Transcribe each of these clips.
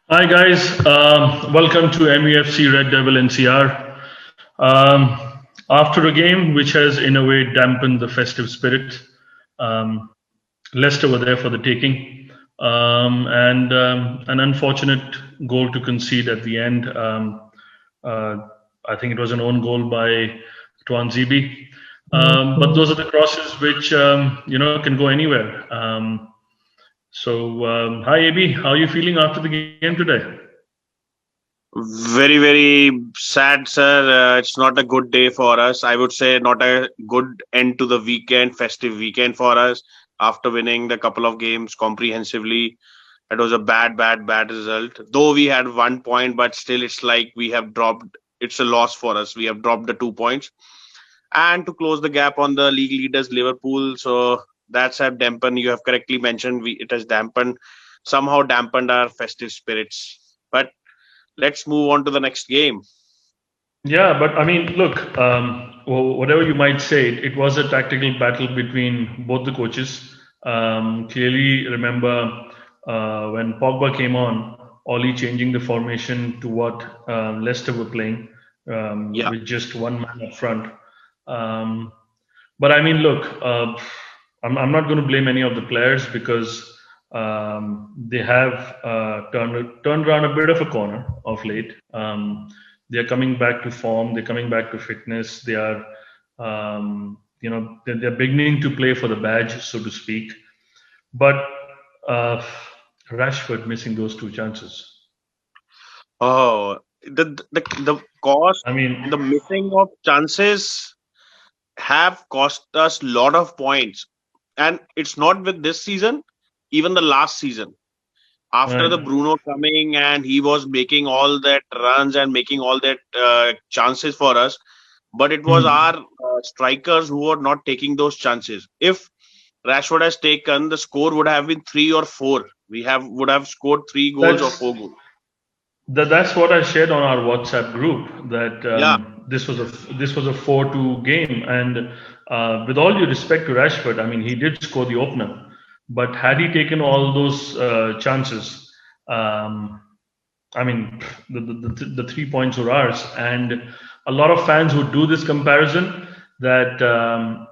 Hi guys, welcome to MUFC Red Devil NCR. Um, After a game which has in a way dampened the festive spirit, um, Leicester were there for the taking, and an unfortunate goal to concede at the end. Uh, I think it was an own goal by Tuanzebe. But those are the crosses which can go anywhere. Hi AB, how are you feeling after the game today? Very, very sad, sir. It's not a good day for us. I would say not a good end to the weekend, festive weekend for us. After winning the couple of games comprehensively, it was a bad result. Though we had 1 point, but still, it's like we have dropped. It's a loss for us. We have dropped the 2 points, and to close the gap on the league leaders, Liverpool. So that's a dampen. You have correctly mentioned it has dampened our festive spirits. But let's move on to the next game. Yeah, but I mean, look, whatever you might say, it was a tactical battle between both the coaches. Clearly, remember when Pogba came on, Oli changing the formation to what Leicester were playing Yeah. with just one man up front. Um, but I mean, look, I'm not going to blame any of the players because they have turned around a bit of a corner of late. They're coming back to form. They're coming back to fitness. They are, they're beginning to play for the badge, so to speak. But uh, Rashford missing those two chances. Oh, the cost, I mean, the missing of chances have cost us lot of points, and it's not with this season, even the last season. After the right. Bruno coming and he was making all that runs and making all that chances for us, but it was Hmm. our strikers who were not taking those chances. If Rashford has taken, the score would have been 3 or 4. We have would have scored 3 goals or That's 4 goals. that's what I shared on our WhatsApp group. That Yeah. this was a 4-2 game, and with all due respect to Rashford, I mean he did score the opener, but had he taken all those chances, um, I mean the 3 points were ours, and a lot of fans would do this comparison that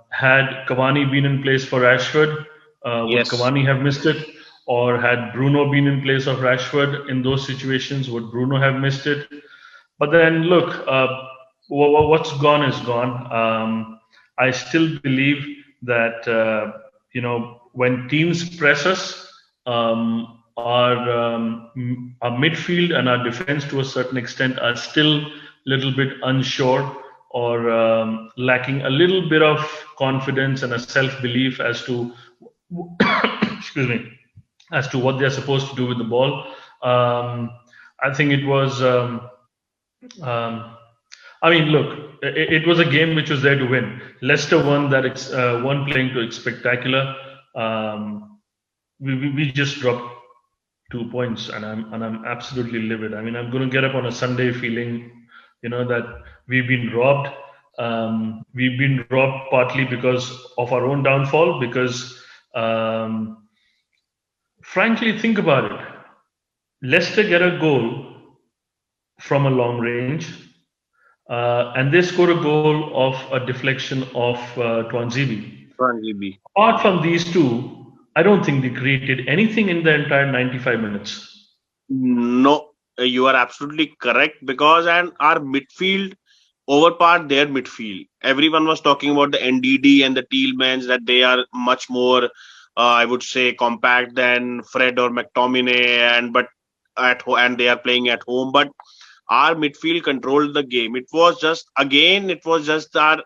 had Cavani been in place for Rashford, would Yes. Cavani have missed it? Or had Bruno been in place of Rashford in those situations, would Bruno have missed it? But then look, what's gone is gone. I still believe that when teams press us, our midfield and our defense to a certain extent are still a little bit unsure or lacking a little bit of confidence and a self belief as to excuse me, as to what they're supposed to do with the ball. Um, I think it was. Um, I mean, look, it was a game which was there to win. Leicester won that won playing to spectacular. Um, we just dropped 2 points, and I'm absolutely livid. I mean, I'm going to get up on a Sunday feeling, that we've been robbed. We've been robbed partly because of our own downfall. Because, frankly, think about it. Leicester get a goal from a long range, and they score a goal of a deflection of Tuanzebe. Transibi. Apart from these two, I don't think they created anything in the entire 95 minutes. No, you are absolutely correct because and our midfield overpowered their midfield. Everyone was talking about the NDD and the Tealmans that they are much more, I would say, compact than Fred or McTominay, and they are playing at home. But our midfield controlled the game. It was just our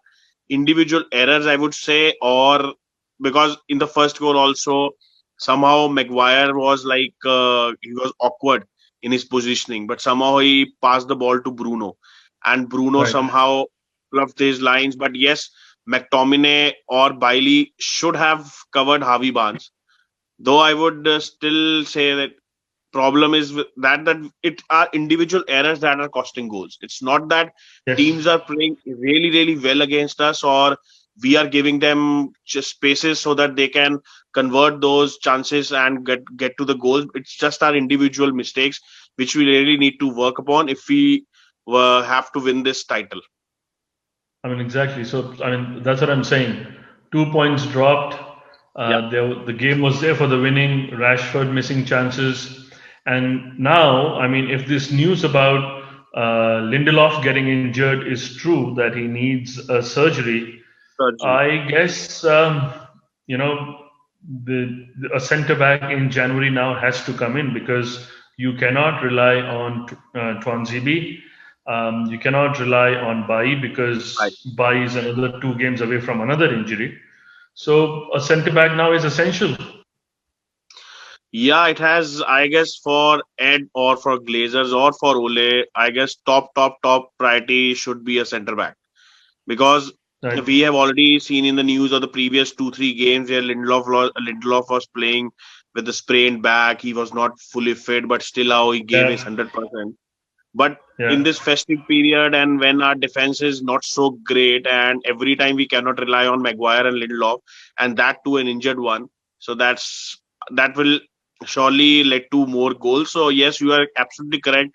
individual errors, I would say, or because in the first goal also somehow Maguire was like he was awkward in his positioning, but somehow he passed the ball to Bruno, and Bruno Right. somehow fluffed his lines. But yes, McTominay or Bailey should have covered Harvey Barnes. Though I would still say that problem is that it are individual errors that are costing goals. It's not that Yes. teams are playing really well against us, or we are giving them just spaces so that they can convert those chances and get to the goals. It's just our individual mistakes which we really need to work upon if we have to win this title. I mean, exactly. So, I mean, that's what I'm saying. 2 points dropped. Yeah, The game was there for the winning. Rashford missing chances. And now, I mean, if this news about Lindelof getting injured is true, that he needs a surgery, surgery. I guess, you know, a centre back in January now has to come in because you cannot rely on Twanzebe. You cannot rely on Bai Right. because Bai is another 2 games away from another injury. So a centre back now is essential. Yeah, it has, I guess, for Ed or for Glazers or for Ole, I guess top priority should be a centre back, because Right? we have already seen in the news of the previous 2-3 games where Lindelof was playing with a sprained back. He was not fully fit, but still how he gave his Yeah, 100%. But in yeah, this festive period, and when our defense is not so great, and every time we cannot rely on Maguire and Lindelof, and that too an injured one, so that will surely lead to more goals. So yes, you are absolutely correct.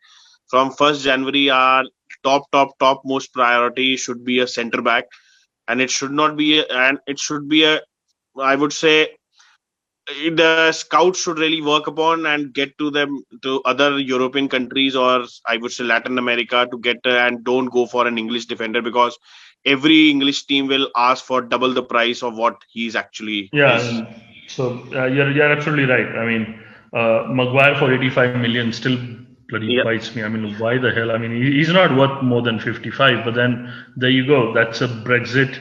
From 1st January, our top most priority should be a centre back, and it should not be and it should be a, I would say, the scouts should really work upon and get to them to other European countries, or I would say Latin America, to get and don't go for an English defender, because every English team will ask for double the price of what he's actually yeah. is. So you're absolutely right. I mean, Maguire for 85 million still bloody Yeah, bites me. I mean, why the hell? I mean, he's not worth more than 55. But then there you go. That's a Brexit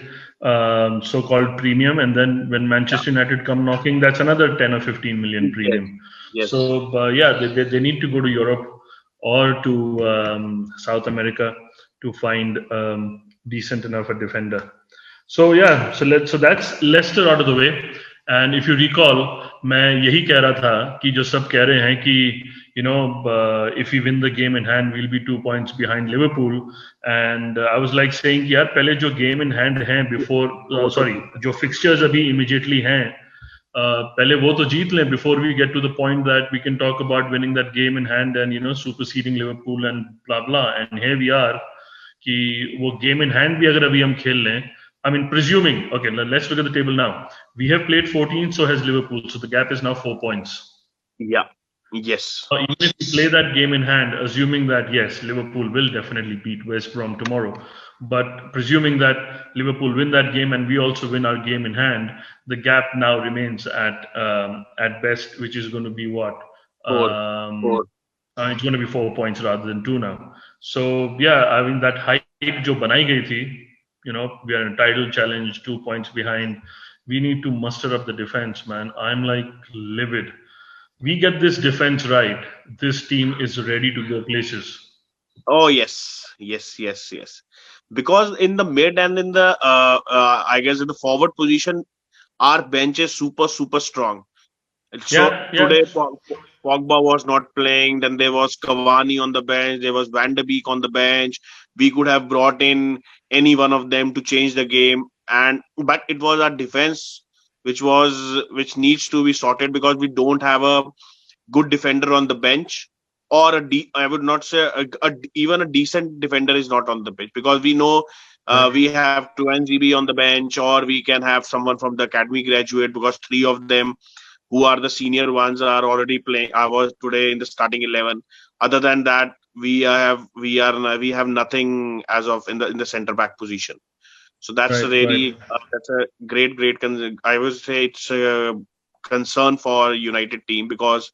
so-called premium. And then when yeah, Manchester United come knocking, that's another 10 or 15 million yes, premium. yes. So yeah, they need to go to Europe or to South America to find decent enough a defender. So yeah, so that's Leicester out of the way. And if you recall, मैं यही कह रहा था कि जो सब कह रहे हैं कि if we win the game in hand we'll be 2 points behind Liverpool. And I was like saying कि यार पहले जो game in hand हैं before वो तो sorry जो fixtures अभी immediately हैं पहले वो तो जीत लें before we get to the point that we can talk about winning that game in hand and superseding Liverpool and blah blah. And here we are कि वो game in hand भी अगर अभी हम खेल लें, I mean, presuming, okay, let's look at the table now. We have played 14, so has Liverpool. So the gap is now 4 points. yeah, yes, Even if we play that game in hand, assuming that, yes, Liverpool will definitely beat West Brom tomorrow, but presuming that Liverpool win that game and we also win our game in hand, the gap now remains at best, which is going to be what? four, Um, it's going to be 4 points rather than two now. So yeah, I mean that hype जो बनाई गई थी, we are in a title challenge, 2 points behind. We need to muster up the defense, man. I'm like livid. We get this defense right, this team is ready to go places. oh yes, yes, yes, yes. Because in the mid and in the I guess in the forward position, our bench is super strong. So Yeah, yeah, today Pogba was not playing. Then there was Cavani on the bench. There was Van de Beek on the bench. We could have brought in any one of them to change the game, and but it was our defense which needs to be sorted, because we don't have a good defender on the bench, or I would not say even a decent defender is not on the bench, because we know right, we have 2 NGB on the bench, or we can have someone from the academy graduate, because three of them who are the senior ones are already playing. I was today in the starting 11. Other than that, we have nothing as of in the center back position. So that's a right, right. really that's a great I would say it's a concern for United team, because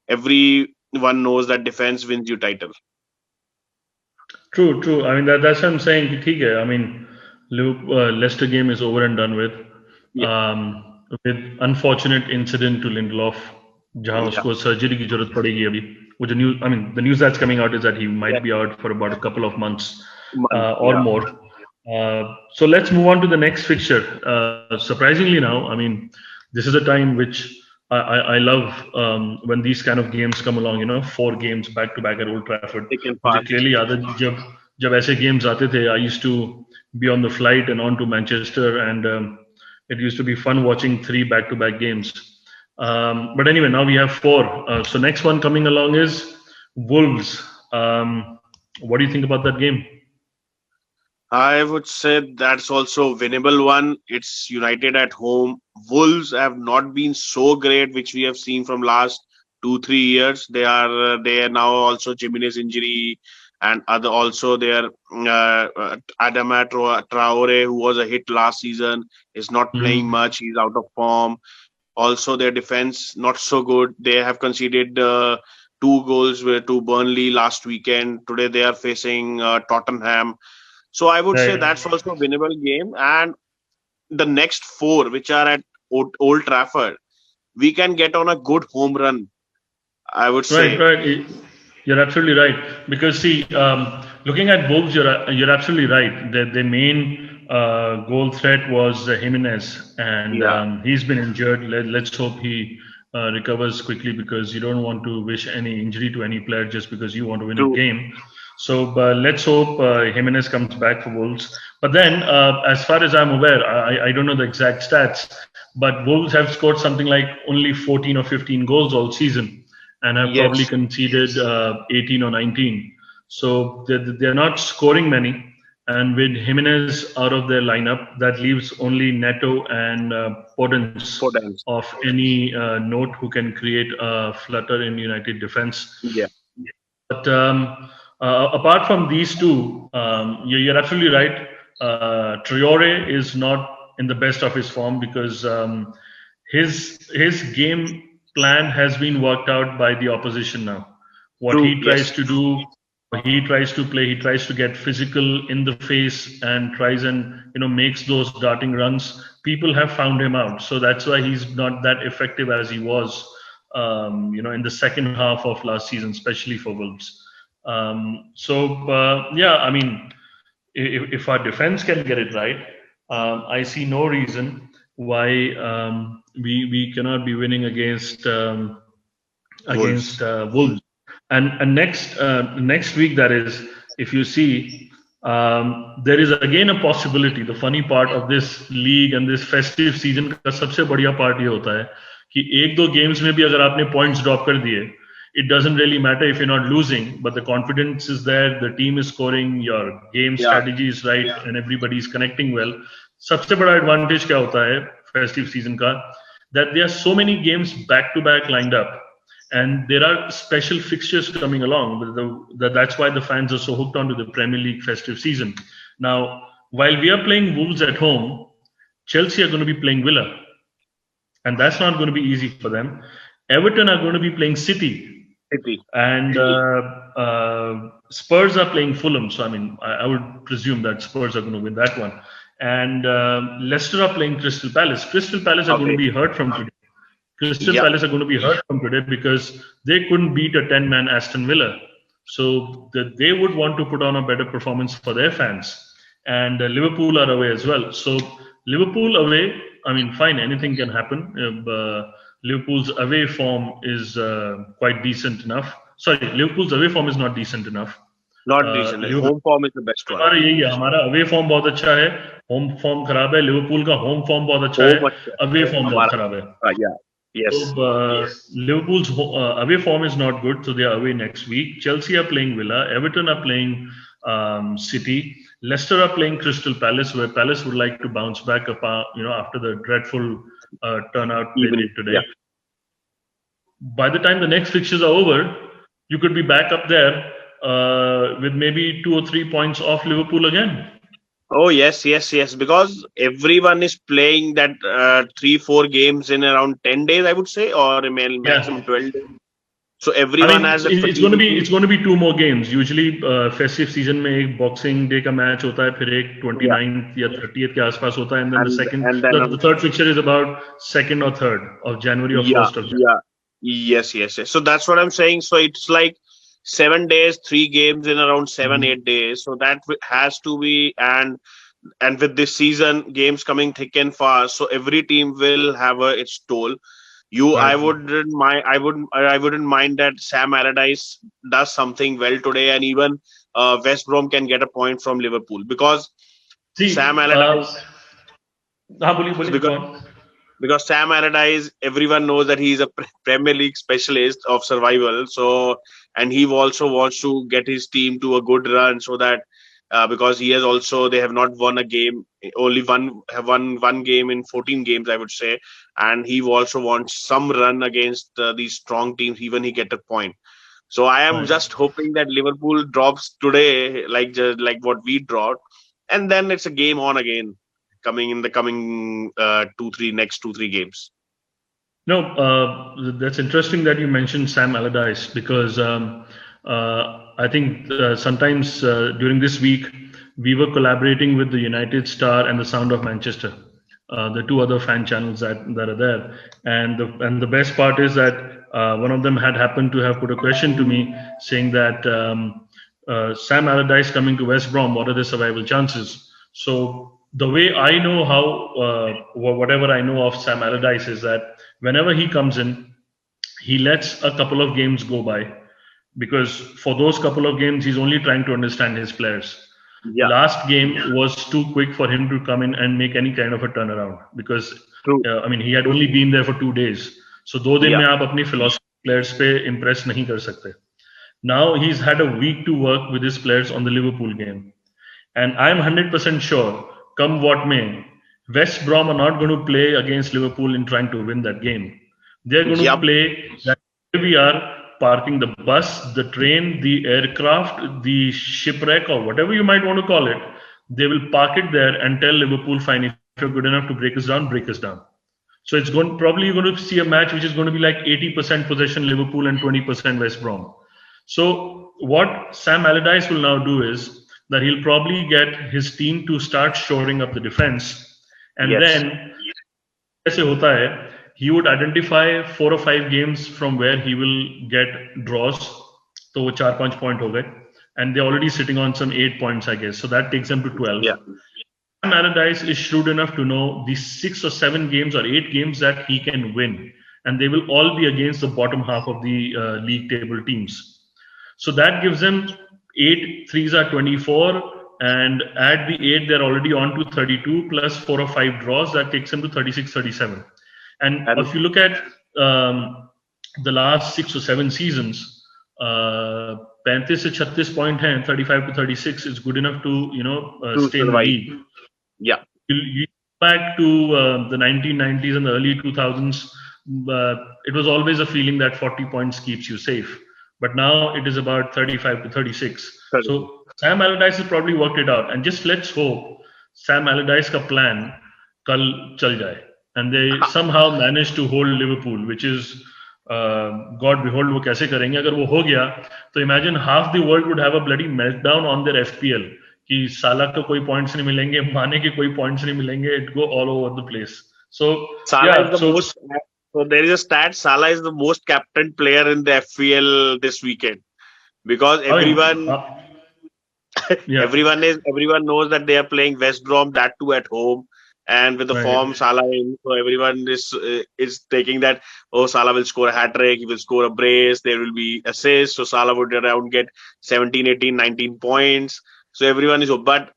everyone knows that defense wins you title. True, true. I mean that's what I'm saying. कि ठीक है. I mean, Leicester game is over and done with. Yeah, With unfortunate incident to Lindelof, जहाँ yeah, उसको surgery की जरूरत पड़ेगी अभी. वो जो news, I mean, the news that's coming out is that he yeah, might be out for about a couple of months month, or yeah, more. So let's move on to the next fixture. Surprisingly now, I mean, this is a time which I love when these kind of games come along. 4 games back to back at Old Trafford. thick and मुझे fast. clearly याद है जब ऐसे games आते थे, I used to be on the flight and on to Manchester, and it used to be fun watching 3 back to back games. But anyway, now we have 4. So next one coming along is Wolves. What do you think about that game? I would say that's also a winnable one. It's United at home. Wolves have not been so great, which we have seen from last 2 3 years. They are now also Jimenez injury, and other also their Adama Traore, who was a hit last season, is not playing Hmm. much. He's out of form. Also, their defense not so good. They have conceded 2 goals to Burnley last weekend. Today they are facing Tottenham. So I would say Right. that's also a winnable game. And the next four, which are at Old Trafford, we can get on a good home run, I would Right, say. right. You're absolutely right. Because see, looking at Wolves, you're absolutely right. The main goal threat was Jimenez, and Yeah, he's been injured. Let's hope he recovers quickly because you don't want to wish any injury to any player just because you want to win a true. game. So let's hope Jimenez comes back for Wolves. But then, as far as I'm aware, I don't know the exact stats, but Wolves have scored something like only 14 or 15 goals all season and have probably Yes, conceded 18 or 19. So they're not scoring many. And with Jimenez out of their lineup, that leaves only Neto and Podence for them. of any note who can create a flutter in United defense. Yeah, But apart from these two, you're absolutely right. Traore is not in the best of his form because his game plan has been worked out by the opposition now. What true. he tries Yes. to do, he tries to play, he tries to get physical in the face and tries and makes those darting runs. People have found him out, so that's why he's not that effective as he was, in the second half of last season, especially for Wolves. Yeah, I mean, if our defense can get it right, I see no reason why we cannot be winning against Wolves. Wolves. And next week, that is, if you see, there is again a possibility. The funny part of this league and this festive season का सबसे बढ़िया part ये होता है कि एक दो games में भी अगर आपने points drop कर दिए, it doesn't really matter if you're not losing, but the confidence is there, the team is scoring, your game Yeah. strategy is right, and everybody is connecting well. सबसे बड़ा advantage क्या होता है festive season का, that there are so many games back to back lined up, and there are special fixtures coming along. That's why the fans are so hooked onto the Premier League festive season. Now, while we are playing Wolves at home, Chelsea are going to be playing Villa, and that's not going to be easy for them. Everton are going to be playing City, City. and Spurs are playing Fulham. So, I mean, I would presume that Spurs are going to win that one. And Leicester are playing Crystal Palace. Crystal Palace are going to Okay. be hurt from today. Crystal Yeah. Palace are going to be hurt from today because they couldn't beat a 10-man Aston Villa. So they would want to put on a better performance for their fans. And Liverpool are away as well. So Liverpool away, I mean, fine, anything can happen. Liverpool's away form is quite decent enough. Sorry, Liverpool's away form is not decent enough. Not decent. Liverpool Home form is the best one. हमारा यही है, हमारा away form बहुत अच्छा है, home form खराब है. Liverpool का होम फॉर्म बहुत अच्छा है, Home अच्छा अवे फॉर्म बहुत हमारा. खराब है. Yeah. Yes. So Liverpool's away form is not good, so they are away next week. Chelsea are playing Villa, Everton are playing City, Leicester are playing Crystal Palace, where Palace would like to bounce back after the dreadful turnout they Evening. did today. Yeah. By the time the next fixtures are over, you could be back up there with maybe 2 or 3 points off Liverpool again. Oh yes, yes, yes. Because everyone is playing that 3 4 games in around 10 days, I would say, or maximum Yeah. 12 days. So I everyone mean, has a it's going to fatigue be issue. it's going to be two more games. Usually, festive season में एक Boxing Day का match होता है, फिर एक Yeah. 29th या 30th के आसपास होता है, and then the and second, and then the third fixture is about 2nd or 3rd of January or yeah, 1st of January. yeah, yes, yes, yes. So that's what I'm saying. So it's like 7 days, 3 games in around 7 8 days. So that has to be. And with this season, games coming thick and fast, so every team will have its toll. I Right. wouldn't mind. I wouldn't mind that Sam Allardyce does something well today, and even West Brom can get a point from Liverpool because Sam See, Allardyce हाँ बोलिए बोलिए, because go on. because Sam Allardyce, everyone knows that he's a Premier League specialist of survival. So, and he also wants to get his team to a good run, so that because he has also, they have not won a game, only have won one game in 14 games, I would say, and he also wants some run against these strong teams, even he get a point. So I am Right. just hoping that Liverpool drops today, like what we dropped, and then it's a game on again, coming in the coming 2-3 games. No, that's interesting that you mentioned Sam Allardyce because I think sometimes during this week we were collaborating with the United Star and the Sound of Manchester, the two other fan channels that are there. And the best part is that one of them had happened to have put a question to me saying that Sam Allardyce coming to West Brom, what are the survival chances? So the way I know how, whatever I know of Sam Allardyce is that whenever he comes in, he lets a couple of games go by because for those couple of games, he's only trying to understand his players. Yeah, Last game was too quick for him to come in and make any kind of a turnaround because true. I mean he had only been there for 2 days. So 2 दिन Yeah, में आप अपनी philosophy players पे impress नहीं कर सकते. Now he's had a week to work with his players on the Liverpool game. And I'm 100% sure, come what may, West Brom are not going to play against Liverpool in trying to win that game. They're going to yeah, play that here we are parking the bus, the train, the aircraft, the shipwreck, or whatever you might want to call it. They will park it there and tell Liverpool, fine, if you're good enough to break us down, break us down. So it's going probably you're going to see a match which is going to be like 80% possession Liverpool and 20% West Brom. So what Sam Allardyce will now do is that he'll probably get his team to start shoring up the defense, and yes, then ऐसे होता है, he would identify 4 or 5 games from where he will get draws. तो वो 4-5 point हो गए, and they're already sitting on some 8 points, I guess. So that takes them to 12. yeah, Sam Allardyce is shrewd enough to know the 6 or 7 games or 8 games that he can win, and they will all be against the bottom half of the league table teams. So that gives them 8 threes are 24, and at the 8, they're already on to 32 plus 4 or 5 draws. That takes them to 36, 37. And and if you look at the last 6 or 7 seasons, 35 से 36 point हैं, 35 to 36 is good enough to to stay in the survive. league. Yeah, You go back to the 1990s and the early 2000s, it was always a feeling that 40 points keeps you safe. But now it is about 35 to 36. So Sam Allardyce has probably worked it out. And just let's hope Sam Allardyce ka plan kal chal jaye. And they somehow managed to hold Liverpool, which is God behold वो कैसे करेंगे. अगर वो हो गया तो imagine half the world would have a bloody meltdown on their FPL कि साला को कोई points नहीं मिलेंगे, माने के कोई points नहीं मिलेंगे. It go all over the place. So Salah yeah, is the so most. So there is a stat. Salah is the most captained player in the FPL this weekend, because I mean, yeah, everyone knows that they are playing West Brom, that too at home, and with the right. form Salah in, so everyone is taking that, oh, Salah will score a hat trick, he will score a brace, there will be assists, so Salah would around get 17, 18, 19 points. So everyone is, but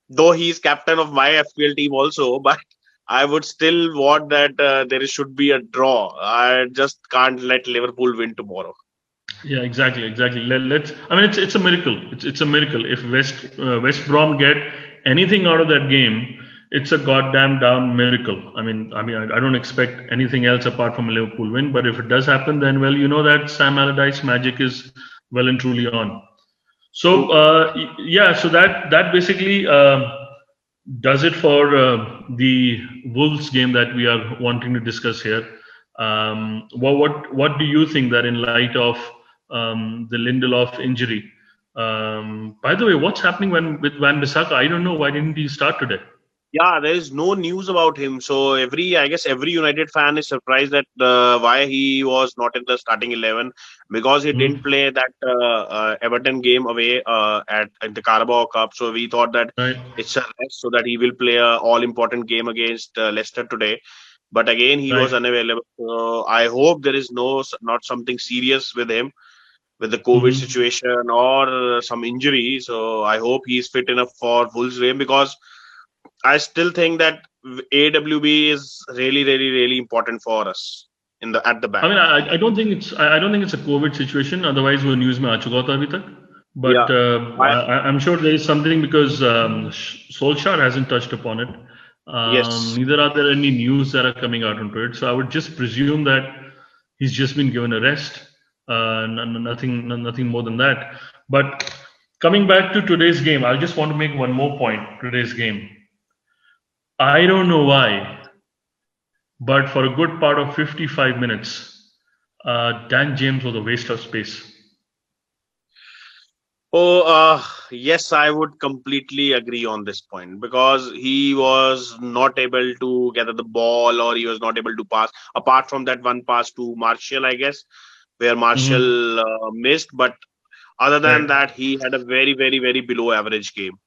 though he is captain of my FPL team also, but I would still want that there should be a draw. I just can't let Liverpool win tomorrow. Yeah, exactly. Let's. I mean, it's a miracle. It's a miracle. If West Brom get anything out of that game, it's a goddamn down miracle. I don't expect anything else apart from a Liverpool win. But if it does happen, then well, you know that Sam Allardyce magic is well and truly on. So yeah, so that basically does it for the Wolves game that we are wanting to discuss here. What do you think that in light of the Lindelof injury? By the way, what's happening with Van Bissaka? I don't know. Why didn't he start today? Yeah, there is no news about him. So I guess every United fan is surprised that why he was not in the starting 11, because he didn't play that Everton game away at the Carabao Cup. So we thought that Right. it's a rest so that he will play a all important game against Leicester today. But again, he was Right. unavailable. So I hope there is not something serious with him, with the COVID situation or some injury. So I hope he's fit enough for Wolves game, because I still think that AWB is really, really, really important for us at the back. I mean, I don't think I don't think it's a COVID situation. Otherwise, वो news में आ चुका होता अभी तक. Yeah. But I'm sure there is something because Solskjaer hasn't touched upon it. Yes. Neither are there any news that are coming out onto it. So I would just presume that he's just been given a rest. Nothing more than that. But coming back to today's game, I just want to make one more point. Today's game. I don't know why, but for a good part of 55 minutes, Dan James was a waste of space. Yes, I would completely agree on this point because he was not able to gather the ball or he was not able to pass. Apart from that one pass to Martial, I guess, where Martial missed. But other than that, he had a very, very, very below average game.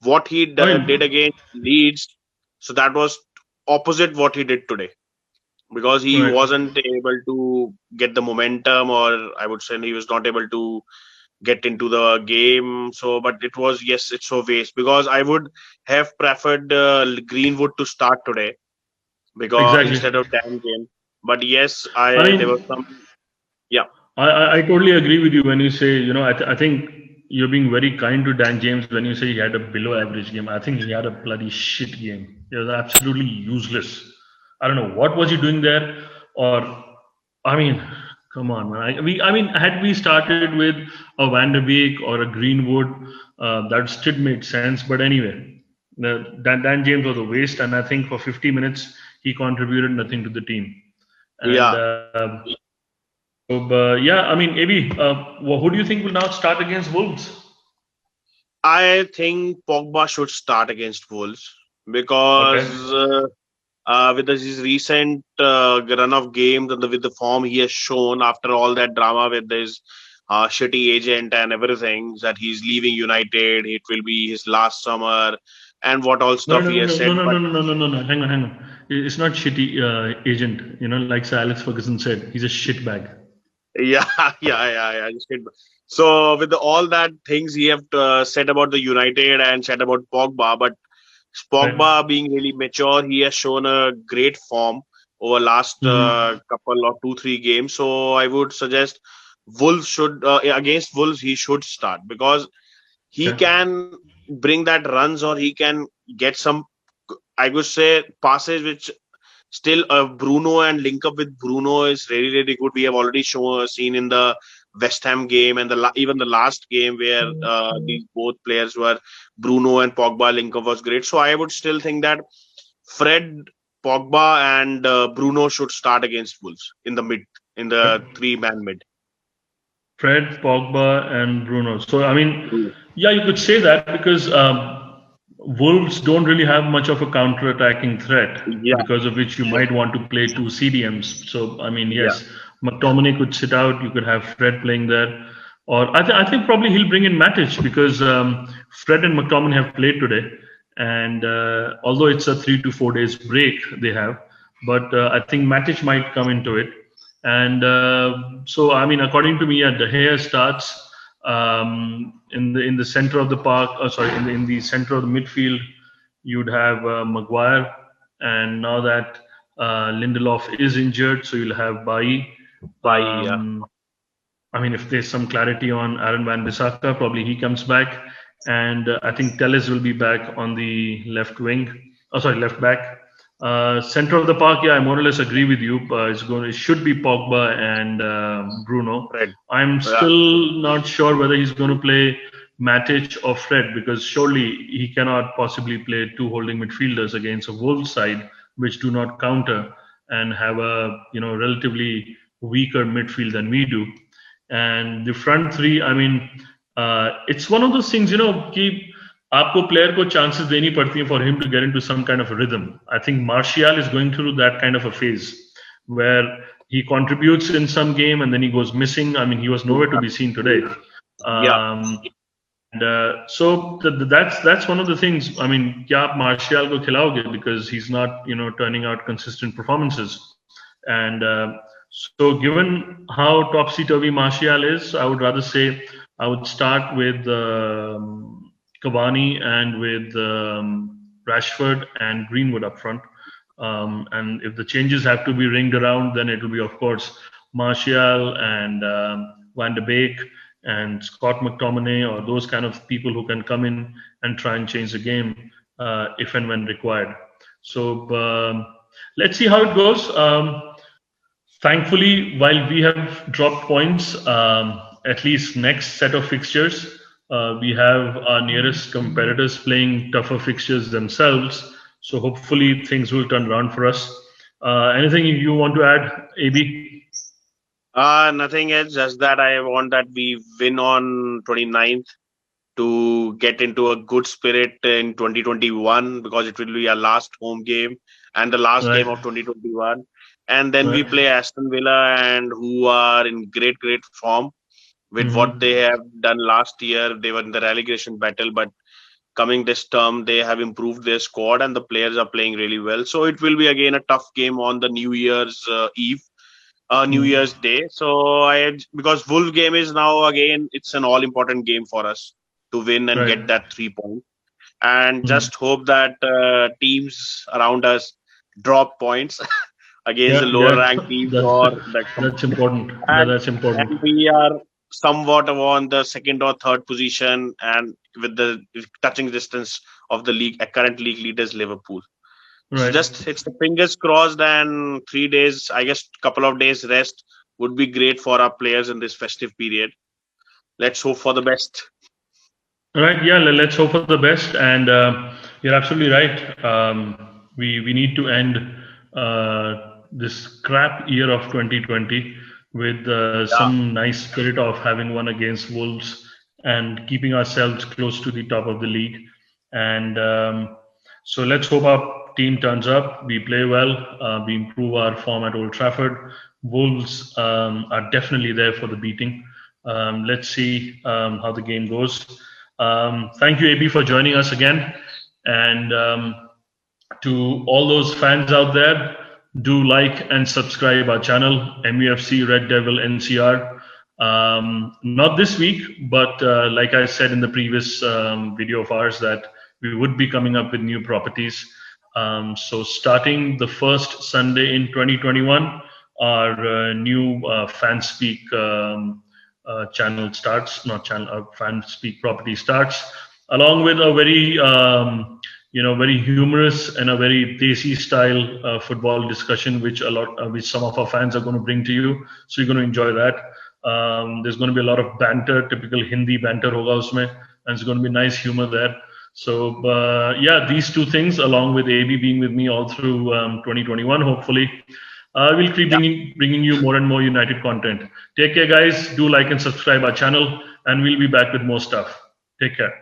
What he did against Leeds, so that was opposite what he did today because he wasn't able to get the momentum, or I would say he was not able to get into the game. So, but it was, yes, it's so waste because I would have preferred Greenwood to start today because instead of Dan James. But yes, there was some, yeah. I totally agree with you when you say, I think you're being very kind to Dan James when you say he had a below average game. I think he had a bloody shit game. He was absolutely useless. I don't know what was he doing there, or I mean, come on, man. I mean, had we started with a Van de Beek or a Greenwood, that still made sense. But anyway, Dan James was a waste, and I think for 50 minutes he contributed nothing to the team. And yeah, I mean, Abi, who do you think will now start against Wolves? I think Pogba should start against Wolves because with his recent run of games and with the form he has shown after all that drama with his shitty agent and everything, that he's leaving United, it will be his last summer, and what all stuff he has said. No, hang on. It's not shitty agent, like Sir Alex Ferguson said, he's a shitbag. Yeah. So with all that things he have said about the United and said about Pogba, but Pogba being really mature, he has shown a great form over last couple of 2-3 games. So I would suggest Wolves should against Wolves he should start because he can bring that runs or he can get some, I would say, passes which still Bruno and link up with Bruno is really, really good. We have already seen in the West Ham game and even the last game where these both players were Bruno and Pogba link up was great. So I would still think that Fred, Pogba and Bruno should start against Wolves in the 3-man mid. Fred, Pogba and Bruno. So I mean, yeah, you could say that because Wolves don't really have much of a counter-attacking threat, because of which you might want to play 2 CDMs. So, I mean, yes, McTominay could sit out. You could have Fred playing there. Or I think probably he'll bring in Matic because Fred and McTominay have played today. And although it's a 3 to 4 days break they have, but I think Matic might come into it. And so, I mean, according to me, De Gea starts. In the center of the park, in the center of the midfield, you'd have Maguire, and now that Lindelof is injured, so you'll have Bailly. I mean, if there's some clarity on Aaron Wan-Bissaka, probably he comes back, and I think Telles will be back on the left back. Center of the park, I more or less agree with you. It should be Pogba and Bruno. Fred. I'm still not sure whether he's going to play Matic or Fred, because surely he cannot possibly play 2 holding midfielders against a Wolves side which do not counter and have a relatively weaker midfield than we do. And the front 3, I mean, it's one of those things, keep. आपको player को chances देनी पड़ती है for him to get into some kind of a rhythm. I think Martial is going through that kind of a phase where he contributes in some game and then he goes missing. I mean, he was nowhere to be seen today. So that's one of the things. I mean, क्या आप Martial को खिलाओगे because he's not turning out consistent performances. And so given how topsy-turvy Martial is, I would rather say I would start with Cavani and with Rashford and Greenwood up front. And if the changes have to be ringed around, then it will be, of course, Martial and Van de Beek and Scott McTominay, or those kind of people who can come in and try and change the game if and when required. So let's see how it goes. Thankfully, while we have dropped points, at least next set of fixtures, we have our nearest competitors playing tougher fixtures themselves. So hopefully things will turn around for us. Anything you want to add, AB? Nothing else, just that I want that we win on 29th to get into a good spirit in 2021, because it will be our last home game and the last Right, game of 2021. And then we right. play Aston Villa, and who are in great form with what Hmm. they have done last year. They were in the relegation battle, but coming this term, they have improved their squad and the players are playing really well. So it will be again a tough game on the New Year's Eve. New Year's Day. So because Wolf game is now again, it's an all important game for us to win and Right. get that 3 points. And Mhm. just hope that teams around us drop points against the Yeah, lower yeah. ranked teams or That, the that's important. and That's important. and we are somewhat on the second or third position and with the touching distance of the league current league leaders Liverpool. So Right. just it's the fingers crossed, and 3 days, I guess, couple of days rest would be great for our players in this festive period. Let's hope for the best. Right. Yeah. Let's hope for the best. And you're absolutely right. We need to end this crap year of 2020 with Yeah, some nice spirit of having won against Wolves and keeping ourselves close to the top of the league. And so let's hope our team turns up. We play well. We improve our form at Old Trafford. Wolves are definitely there for the beating. Let's see how the game goes. Thank you, AB, for joining us again. And to all those fans out there, do like and subscribe our channel, MUFC Red Devil NCR. Not this week, but like I said in the previous video of ours, that we would be coming up with new properties. So starting the first Sunday in 2021, our new fan speak channel starts, not channel, fan speak property starts, along with a very very humorous and a very desi style football discussion, which some of our fans are going to bring to you. So you're going to enjoy that. There's going to be a lot of banter, typical Hindi banter hoga usme, and it's going to be nice humor there. So yeah, these two things, along with AB being with me all through 2021, hopefully, we'll keep yeah. bringing you more and more United content. Take care, guys. Do like and subscribe our channel, and we'll be back with more stuff. Take care.